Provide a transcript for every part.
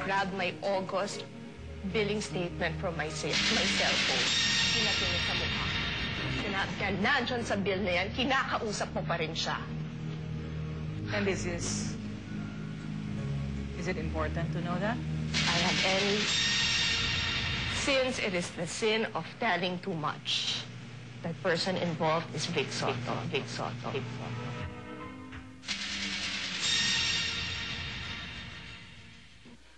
grabbed my August billing statement from my cell phone. Pinatingin sa mukha. Sinabi niya, nandyan sa bill na yan, kinakausap mo pa rin siya. And this is it important to know that? I have any, since it is the sin of telling too much. That person involved is Vic Soto. Vic Soto. Vic Soto.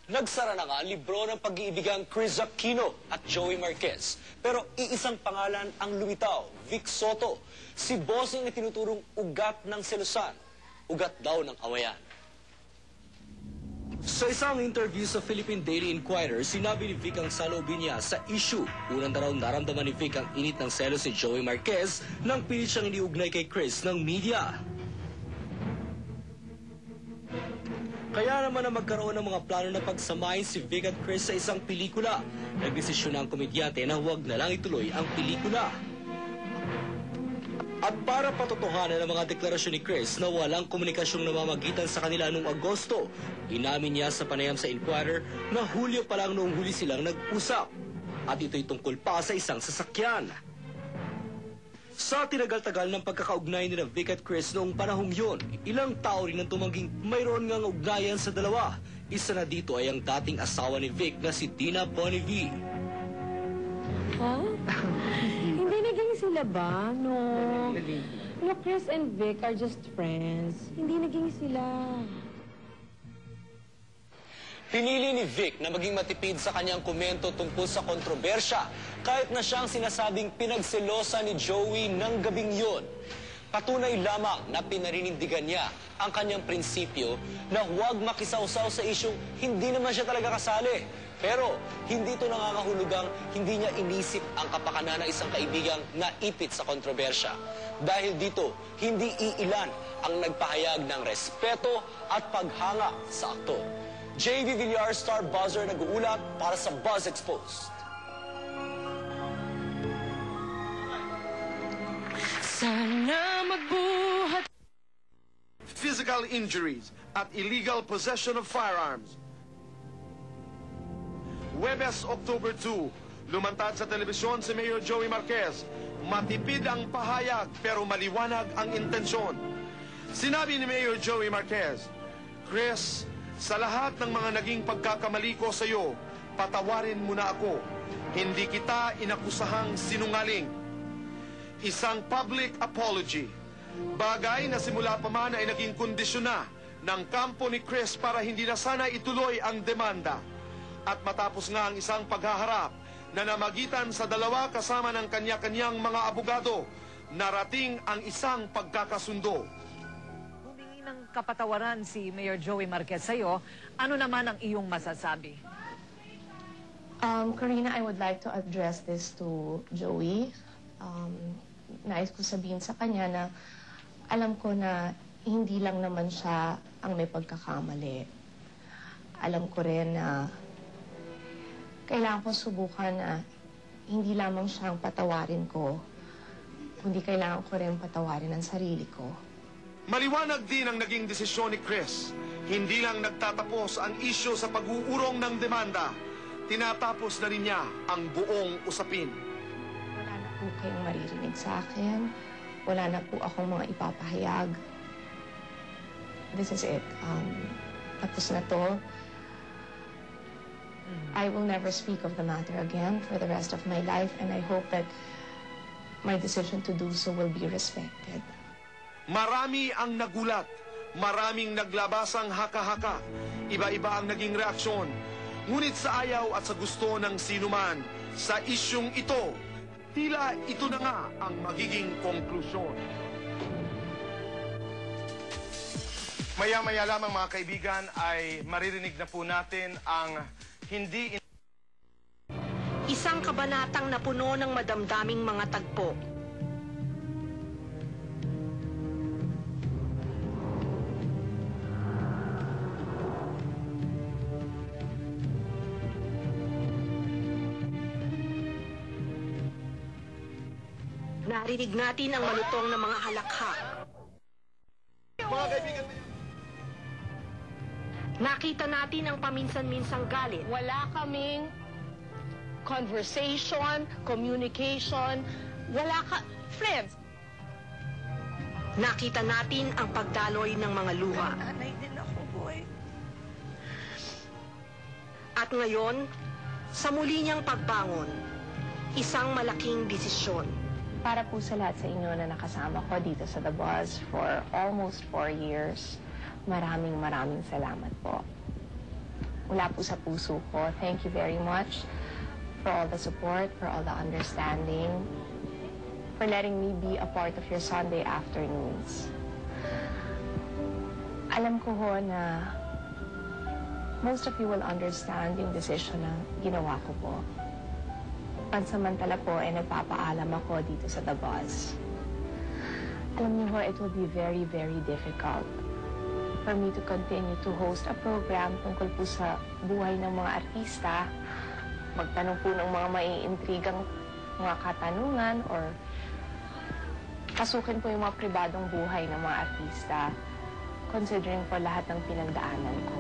Nagsara na nga ang libro ng pag-iibigang Chris Aquino at Joey Marquez. Pero iisang pangalan ang lumitaw, Vic Soto. Si Bossing na tinuturong ugat ng selusan. Ugat daw ng awayan. Sa isang interview sa Philippine Daily Inquirer, sinabi ni Vic ang saloobin niya sa issue. Unang na raw naramdaman ni Vic ang init ng selos ni Joey Marquez nang pilit siyang iniugnay kay Chris ng media. Kaya naman na magkaroon ng mga plano na pagsamahin si Vic at Chris sa isang pelikula. Nagdesisyon na ang komedyante na huwag na lang ituloy ang pelikula. At para patotohanan ang mga deklarasyon ni Chris na walang komunikasyong namamagitan sa kanila noong Agosto, inamin niya sa panayam sa Inquirer na Hulyo pa lang noong huli silang nag-usap. At ito'y tungkol pa sa isang sasakyan. Sa tinagal-tagal ng pagkakaugnay ni Vic at Chris noong panahong yun, ilang tao rin ang tumangging mayroon ngang ugnayan sa dalawa. Isa na dito ay ang dating asawa ni Vic na si Dina Bonnevie. Huh? Hindi naging sila ba? No. No, Chris and Vic are just friends. Hindi naging sila. Pinili ni Vic na maging matipid sa kanyang komento tungkol sa kontrobersya kahit na siyang sinasabing pinagselosa ni Joey ng gabing yun. Patunay lamang na pinarinindigan niya ang kanyang prinsipyo na huwag makisawsaw sa isyong hindi naman siya talaga kasali. Pero hindi ito nangangahulugang hindi niya inisip ang kapakanan ng isang kaibigang naipit sa kontrobersya. Dahil dito, hindi iilan ang nagpahayag ng respeto at paghanga sa aktor. JV Villar, Star Buzzer, nag-uulat para sa Buzz Exposed. Sana magbuhat. Physical injuries at illegal possession of firearms. Huwebes, October 2, lumantad sa telebisyon si Mayor Joey Marquez. Matipid ang pahayag pero maliwanag ang intensyon. Sinabi ni Mayor Joey Marquez, Chris, sa lahat ng mga naging pagkakamali ko sa iyo, patawarin mo na ako. Hindi kita inakusahang sinungaling. Isang public apology. Bagay na simula pa man ay naging kondisyon na ng kampo ni Chris para hindi na sana ituloy ang demanda. At matapos nga ang isang paghaharap na namagitan sa dalawa kasama ng kanya-kanyang mga abogado, narating ang isang pagkakasundo. Ng kapatawaran si Mayor Joey Marquez sa'yo, ano naman ang iyong masasabi? Karina, I would like to address this to Joey. Nais ko sabihin sa kanya na alam ko na hindi lang naman siya ang may pagkakamali. Alam ko rin na kailangan ko subukan na hindi lamang siyang patawarin ko, kundi kailangan ko rin patawarin ang sarili ko. Maliwanag din ang naging desisyon ni Chris. Hindi lang nagtatapos ang isyu sa pag-uurong ng demanda, tinatapos na rin niya ang buong usapin. Wala na po kayong maririnig sa akin. Wala na po akong mga ipapahayag. This is it. Tapos na to. I will never speak of the matter again for the rest of my life, and I hope that my decision to do so will be respected. Marami ang nagulat, maraming naglabasang haka-haka, iba-iba ang naging reaksyon. Ngunit sa ayaw at sa gusto ng sinuman, sa isyong ito, tila ito na nga ang magiging konklusyon. Maya-maya lamang mga kaibigan ay maririnig na po natin ang hindi... Isang kabanatang napuno ng madamdaming mga tagpo. Narinig natin ang malutong na mga halakhak. Mga kaibigan, Nakita natin ang paminsan-minsang galit. Wala kaming conversation, communication, friends. Nakita natin ang pagdaloy ng mga luha. Nanay din ako, boy. At ngayon, sa muli niyang pagbangon, isang malaking desisyon. Para po sa lahat sa inyo na nakasama ko dito sa The Buzz for almost 4 years, maraming salamat po. Mula po sa puso ko, thank you very much for all the support, for all the understanding, for letting me be a part of your Sunday afternoons. Alam ko ho na most of you will understand yung decision na ginawa ko po. Pansamantala po ay nagpapaalam ako dito sa The Buzz. Alam niyo ho, it will be very difficult for me to continue to host a program tungkol po sa buhay ng mga artista, magtanong po ng mga maiintrigang mga katanungan or pasukin po yung mga pribadong buhay ng mga artista, considering po lahat ng pinagdaanan ko.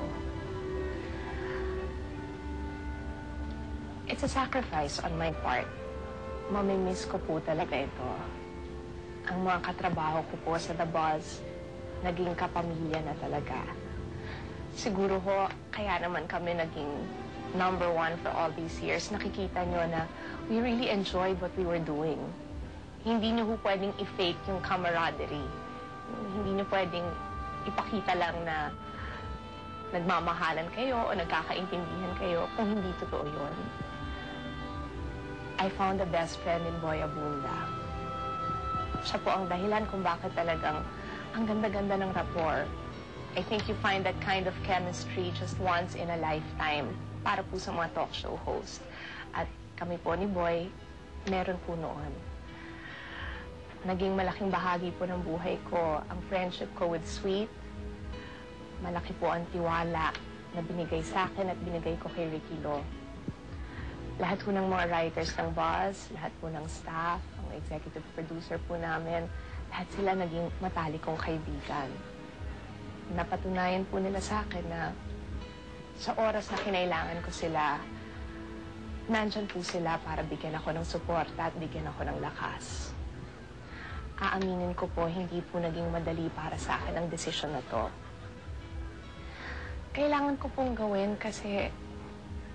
It's a sacrifice on my part. Mamimiss ko po talaga ito. Ang mga katrabaho ko po sa The Buzz, naging kapamilya na talaga. Siguro ho, kaya naman kami naging number 1 for all these years. Nakikita nyo na we really enjoyed what we were doing. Hindi nyo ho pwedeng i-fake yung camaraderie. Hindi nyo pwedeng ipakita lang na nagmamahalan kayo o nagkakaintindihan kayo kung hindi totoo yun. I found a best friend in Boy Abunda. Siya po ang dahilan kung bakit talagang ang ganda-ganda ng rapport. I think you find that kind of chemistry just once in a lifetime para po sa mga talk show host. At kami po ni Boy, meron po noon. Naging malaking bahagi po ng buhay ko ang friendship ko with Sweet. Malaki po ang tiwala na binigay sa akin at binigay ko kay Ricky Lo. Lahat po ng mga writers ng Buzz, lahat po ng staff, ang executive producer po namin, lahat sila naging matalikong kaibigan. Napatunayan po nila sa akin na sa oras na kinailangan ko sila, nandyan po sila para bigyan ako ng suporta at bigyan ako ng lakas. Aaminin ko po, hindi po naging madali para sa akin ang desisyon na to. Kailangan ko pong gawin kasi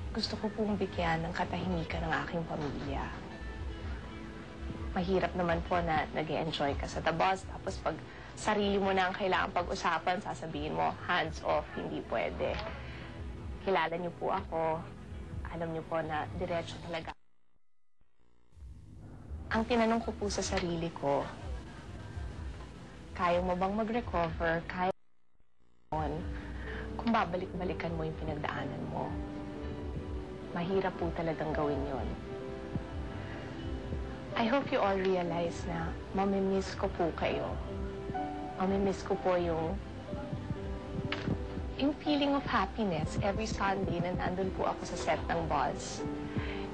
gusto ko pong bigyan ng katahimikan ng aking pamilya. Mahirap naman po na nag-enjoy ka sa The Buzz, tapos pag sarili mo na ang kailangan pag-usapan, sasabihin mo, hands off, hindi pwede. Kilala niyo po ako, alam niyo po na diretso talaga. Ang tinanong ko po sa sarili ko, kaya mo bang mag-recover, kaya mo kung babalik-balikan mo yung pinagdaanan mo. Mahirap po talagang gawin yon. I hope you all realize na mamimiss ko po kayo. Mamimiss ko po yung feeling of happiness every Sunday na nandun po ako sa set ng Buzz.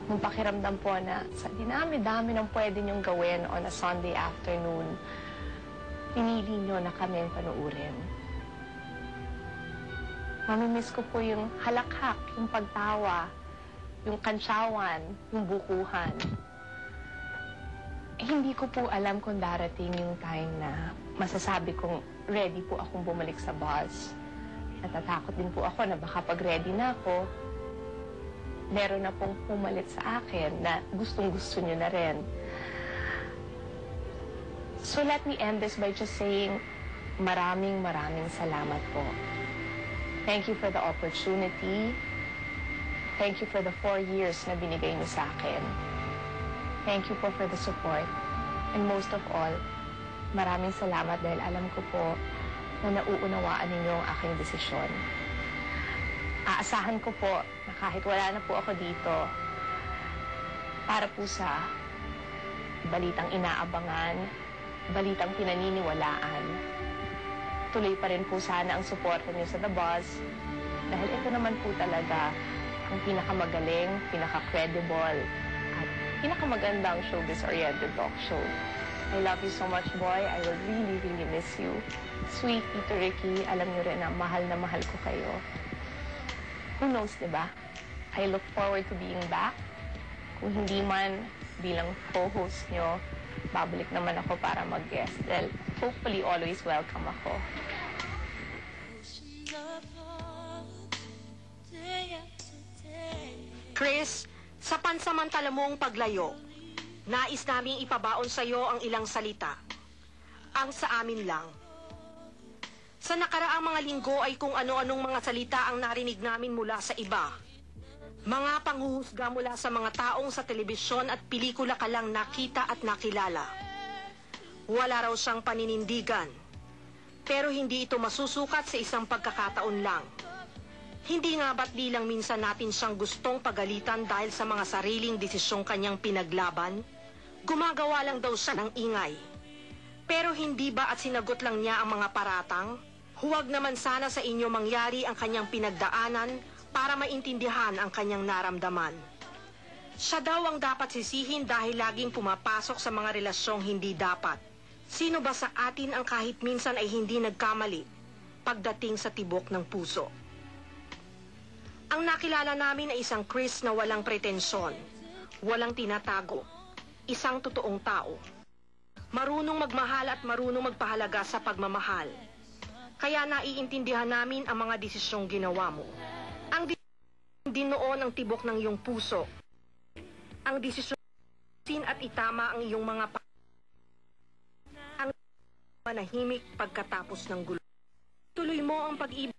Yung pakiramdam po na sa dinami-dami ng pwede niyong gawin on a Sunday afternoon, pinili niyo na kami panuurin. Mamimiss ko po yung halakhak, yung pagtawa, yung kantsawan, yung bukuhan. Hindi ko po alam kung darating yung time na masasabi kong ready po akong bumalik sa Buzz. Natatakot din po ako na baka pag ready na ako, meron na pong pumalit sa akin na gustong-gusto nyo na rin. So let me end this by just saying maraming salamat po. Thank you for the opportunity. Thank you for the 4 years na binigay niyo sa akin. Thank you po for the support. And most of all, maraming salamat dahil alam ko po na nauunawaan ninyo ang aking desisyon. Aasahan ko po na kahit wala na po ako dito, para po sa balitang inaabangan, balitang pinaniniwalaan, tuloy pa rin po sana ang suporta niyo sa The Buzz dahil ito naman po talaga ang pinakamagaling, pinaka-credible, at pinakamagandang showbiz-oriented talk show. I love you so much, Boy. I will really miss you. Sweet Tito Ricky, alam niyo rin na mahal ko kayo. who knows, di ba? I look forward to being back. Kung hindi man bilang co-host nyo, babalik naman ako para mag-guest. Dahil hopefully always welcome ako. Chris, sa pansamantala mong paglayo, nais naming ipabaon sa iyo ang ilang salita. Ang sa amin lang. Sa nakaraang mga linggo ay kung ano-anong mga salita ang narinig namin mula sa iba. Mga panghuhusga mula sa mga taong sa telebisyon at pelikula ka lang nakita at nakilala. Wala raw siyang paninindigan. Pero hindi ito masusukat sa isang pagkakataon lang. Hindi nga ba't di lang minsan natin siyang gustong pagalitan dahil sa mga sariling desisyong kanyang pinaglaban? Gumagawa lang daw siya ng ingay. Pero hindi ba at sinagot lang niya ang mga paratang? Huwag naman sana sa inyo mangyari ang kanyang pinagdaanan para maintindihan ang kanyang naramdaman. Siya daw ang dapat sisihin dahil laging pumapasok sa mga relasyong hindi dapat. Sino ba sa atin ang kahit minsan ay hindi nagkamali pagdating sa tibok ng puso? Ang nakilala namin ay isang Chris na walang pretensyon, walang tinatago, isang totoong tao. Marunong magmahal at marunong magpahalaga sa pagmamahal. Kaya naiintindihan namin ang mga desisyong ginawa mo. Ang desisyon din noon ang tibok ng iyong puso. Ang desisyon at itama ang iyong mga ang manahimik pagkatapos ng gulo. Tuloy mo ang pag-ibig